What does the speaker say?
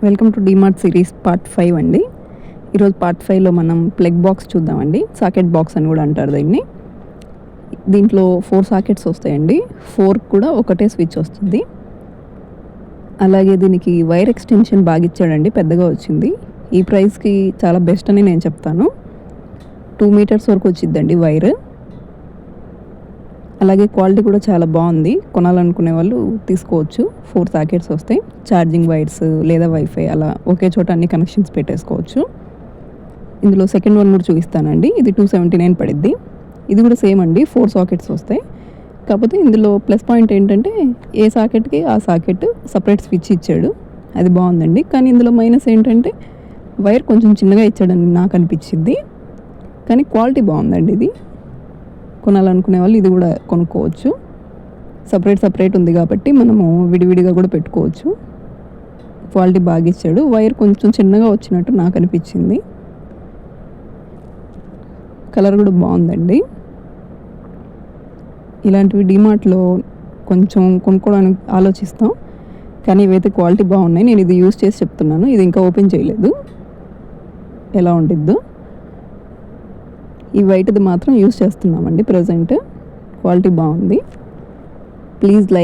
Welcome to DMart series part 5 అండి. ఈరోజు part 5లో మనం ప్లగ్ బాక్స్ చూద్దామండి. సాకెట్ బాక్స్ అని కూడా అంటారు దీన్ని. దీంట్లో 4 సాకెట్స్ వస్తాయండి. 4 కూడా ఒకటే స్విచ్ వస్తుంది. అలాగే దీనికి వైర్ ఎక్స్టెన్షన్ బాగా ఇచ్చాడండి, పెద్దగా వచ్చింది. ఈ ప్రైస్కి చాలా బెస్ట్ అని నేను చెప్తాను. 2 మీటర్స్ వరకు వచ్చిద్దండి వైర్. అలాగే క్వాలిటీ కూడా చాలా బాగుంది. కొనాలనుకునే వాళ్ళు తీసుకోవచ్చు. 4 సాకెట్స్ వస్తాయి. ఛార్జింగ్ వైర్స్ లేదా వైఫై అలా ఒకే చోట అన్ని కనెక్షన్స్ పెట్టేసుకోవచ్చు. ఇందులో సెకండ్ వన్ కూడా చూపిస్తానండి. ఇది 279 పడిద్ది. ఇది కూడా సేమ్ అండి, 4 సాకెట్స్ వస్తాయి. కాకపోతే ఇందులో ప్లస్ పాయింట్ ఏంటంటే ఏ సాకెట్కి ఆ సాకెట్ సపరేట్ స్విచ్ ఇచ్చాడు. అది బాగుందండి. కానీ ఇందులో మైనస్ ఏంటంటే వైర్ కొంచెం చిన్నగా ఇచ్చాడని నాకు అనిపించింది. కానీ క్వాలిటీ బాగుందండి. ఇది కొనాలనుకునే వాళ్ళు ఇది కూడా కొనుక్కోవచ్చు. సపరేట్ ఉంది కాబట్టి మనము విడివిడిగా కూడా పెట్టుకోవచ్చు. క్వాలిటీ బాగా ఇచ్చాడు. వైర్ కొంచెం చిన్నగా వచ్చినట్టు నాకు అనిపించింది. కలర్ కూడా బాగుందండి. ఇలాంటివి డీమార్ట్లో కొంచెం కొనుక్కోవడానికి ఆలోచిస్తాం, కానీ ఇవైతే క్వాలిటీ బాగున్నాయి. నేను ఇది యూజ్ చేసి చెప్తున్నాను. ఇది ఇంకా ఓపెన్ చేయలేదు, ఎలా ఉండిద్దో. ఈ వైట్ది మాత్రం యూజ్ చేస్తున్నామండి ప్రజెంట్. క్వాలిటీ బాగుంది. Please like